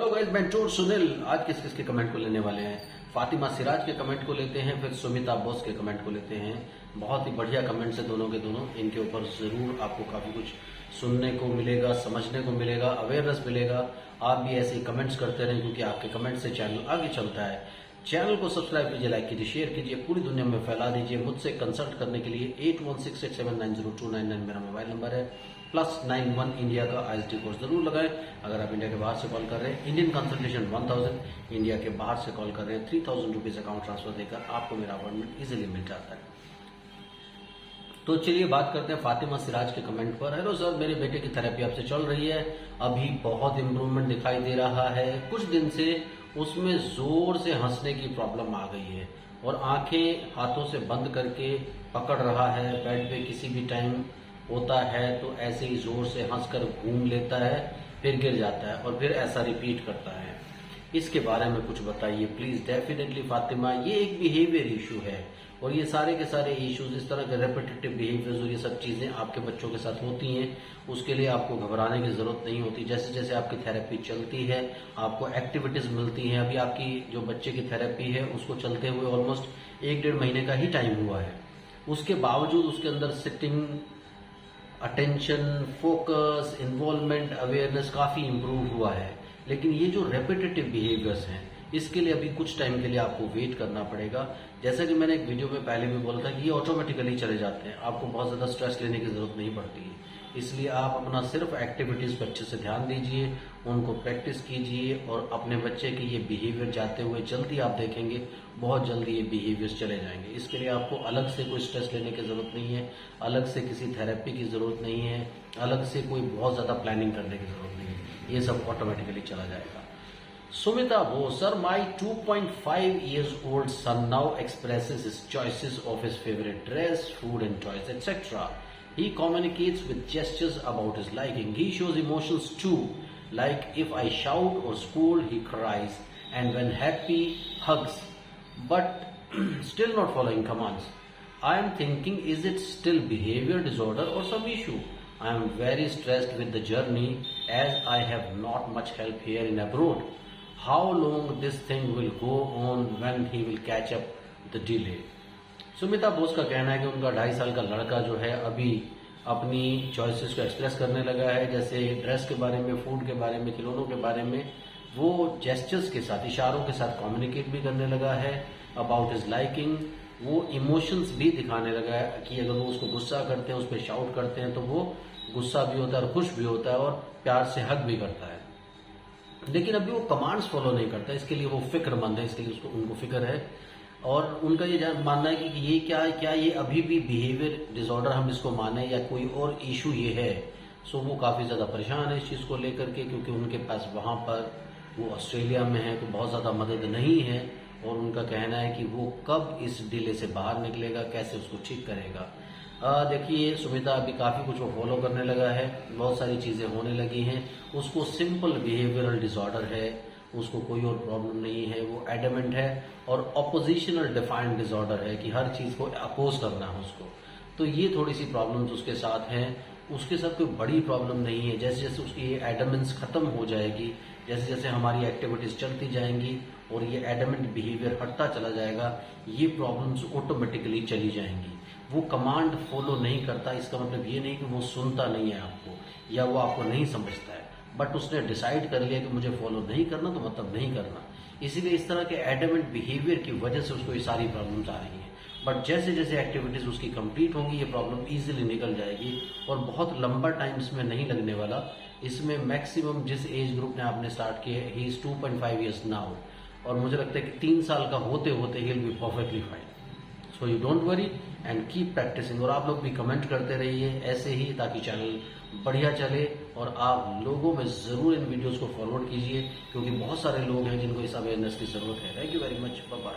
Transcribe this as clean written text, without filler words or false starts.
Hello guys, मैं चोर सुनील। आज किस किस के कमेंट को लेने वाले हैं? फातिमा सिराज के कमेंट को लेते हैं, फिर सुमिता बोस के कमेंट को लेते हैं। बहुत ही बढ़िया कमेंट्स है दोनों के दोनों। इनके ऊपर जरूर आपको काफी कुछ सुनने को मिलेगा, समझने को मिलेगा, अवेयरनेस मिलेगा। आप भी ऐसे ही कमेंट्स करते रहें क्योंकि आपके कमेंट से चैनल आगे चलता है। चैनल को सब्सक्राइब कीजिए, लाइक कीजिए, शेयर कीजिए, पूरी दुनिया में फैला दीजिए। मुझसे कंसल्ट करने के लिए 8166790299 मेरा मोबाइल नंबर है। +91 इंडिया का ISD कोर्स जरूर लगाएं। अगर आप इंडिया के बाहर से कॉल कर रहे हैं, इंडियन कंसल्टेशन 1000, इंडिया के बाहर से कॉल कर रहे हैं 3000 रुपीज अकाउंट ट्रांसफर देकर आपको मेरा अपॉइंटमेंट इजीली मिल जाता है। तो चलिए बात करते हैं फातिमा सिराज के कमेंट पर। हेलो सर, मेरे बेटे की थेरेपी आपसे चल रही है, अभी बहुत इंप्रूवमेंट दिखाई दे रहा है। कुछ दिन से उसमें जोर से हंसने की प्रॉब्लम आ गई है और आंखें हाथों से बंद करके पकड़ रहा है। बेड पे किसी भी टाइम होता है तो ऐसे ही जोर से हंसकर घूम लेता है, फिर गिर जाता है और फिर ऐसा रिपीट करता है। इसके बारे में कुछ बताइए प्लीज। डेफिनेटली फातिमा, ये एक बिहेवियर इशू है और ये सारे के सारे इश्यूज, इस तरह के रेपिटेटिव बिहेवियर्स और ये सब चीजें आपके बच्चों के साथ होती हैं। उसके लिए आपको घबराने की जरूरत नहीं होती। जैसे जैसे आपकी थेरेपी चलती है, आपको एक्टिविटीज मिलती हैं। अभी आपकी जो बच्चे की थेरेपी है उसको चलते हुए ऑलमोस्ट 1-1.5 महीने का ही टाइम हुआ है। उसके बावजूद उसके अंदर sitting, attention, focus, involvement, awareness काफी इंप्रूव हुआ है। लेकिन ये जो रेपिटेटिव बिहेवियर्स हैं, इसके लिए अभी कुछ टाइम के लिए आपको वेट करना पड़ेगा। जैसा कि मैंने एक वीडियो में पहले भी बोला था कि ये ऑटोमेटिकली चले जाते हैं, आपको बहुत ज्यादा स्ट्रेस लेने की जरूरत नहीं पड़ती है। इसलिए आप अपना सिर्फ एक्टिविटीज पर अच्छे से ध्यान दीजिए, उनको प्रैक्टिस कीजिए और अपने बच्चे के ये बिहेवियर जाते हुए जल्दी आप देखेंगे, बहुत जल्दी ये बिहेवियर्स चले जाएंगे। इसके लिए आपको अलग से कोई स्ट्रेस लेने की जरूरत नहीं है, अलग से किसी थेरेपी की जरूरत नहीं है, अलग से कोई बहुत ज्यादा प्लानिंग करने की जरूरत नहीं है। ये सब ऑटोमेटिकली चला जाएगा। Sumita Bose, sir, my 2.5 years old son now expresses his choices of his favorite dress, food and toys, etc. He communicates with gestures about his liking. He shows emotions too, like if I shout or scold, he cries, and when happy, hugs, but still not following commands. I am thinking, is it still behavior disorder or some issue? I am very stressed with the journey as I have not much help here in abroad. How long this thing will go on when he will catch up the delay? Sumita Bose का कहना है कि उनका 2.5 साल का लड़का जो है अभी अपनी चॉइसेस को एक्सप्रेस करने लगा है। जैसे ड्रेस के बारे में, फूड के बारे में, खिलौनों के बारे में वो जेस्चर्स के साथ, इशारों के साथ कम्युनिकेट भी करने लगा है। अबाउट हिज लाइकिंग, वो इमोशंस भी दिखाने लगा है कि अगर वो उसको गुस्सा करते हैं, उस पर शाउट करते हैं तो वो गुस्सा भी होता है और खुश भी होता है और प्यार से हग भी करता है। लेकिन अभी वो कमांड्स फॉलो नहीं करता, इसके लिए वो फिक्रमंद है, इसके लिए उनको फिक्र है। और उनका ये मानना है कि ये क्या ये अभी भी बिहेवियर डिसऑर्डर हम इसको माने या कोई और इशू ये है। सो वो काफी ज्यादा परेशान है इस चीज को लेकर के, क्योंकि उनके पास वहां पर वो ऑस्ट्रेलिया में है तो बहुत ज्यादा मदद नहीं है और उनका कहना है कि वो कब इस डिले से बाहर निकलेगा, कैसे उसको ठीक करेगा। देखिए सुमिता, अभी काफी कुछ वो फॉलो करने लगा है, बहुत सारी चीजें होने लगी हैं। उसको सिंपल बिहेवियरल डिसऑर्डर है, उसको कोई और प्रॉब्लम नहीं है। वो एडमेंट है और ऑपोजिशनल डिफाइंड डिसऑर्डर है कि हर चीज को अपोज करना है उसको। तो ये थोड़ी सी प्रॉब्लम्स उसके साथ हैं। उसके साथ कोई बड़ी प्रॉब्लम नहीं है। जैसे जैसे उसकी ये एडमेंस खत्म हो जाएगी, जैसे जैसे हमारी एक्टिविटीज चलती जाएंगी और ये एडमेंट बिहेवियर हटता चला जाएगा, ये प्रॉब्लम्स ऑटोमेटिकली चली जाएंगी। वो कमांड फॉलो नहीं करता, इसका मतलब ये नहीं कि वो सुनता नहीं है आपको या वो आपको नहीं समझता है, बट उसने डिसाइड कर लिया कि मुझे फॉलो नहीं करना तो मतलब नहीं करना। इसीलिए इस तरह के एडमेंट बिहेवियर की वजह से उसको ये सारी प्रॉब्लम्स आ रही हैं। बट जैसे जैसे एक्टिविटीज उसकी कंप्लीट होंगी, ये प्रॉब्लम इजीली निकल जाएगी और बहुत लंबा टाइम इसमें नहीं लगने वाला। इसमें मैक्सिमम जिस एज ग्रुप ने आपने स्टार्ट किया है, ही इज 2.5 years नाउ, और मुझे लगता है कि 3 साल का होते होते ही will be perfectly fine. So you don't worry and keep practising. और आप लोग भी कमेंट करते रहिए ऐसे ही, ताकि चैनल बढ़िया चले और आप लोगों में जरूर इन वीडियोस को फॉरवर्ड कीजिए, क्योंकि बहुत सारे लोग हैं जिनको इस अवेयरनेस की जरूरत है। Thank you very much, bye bye.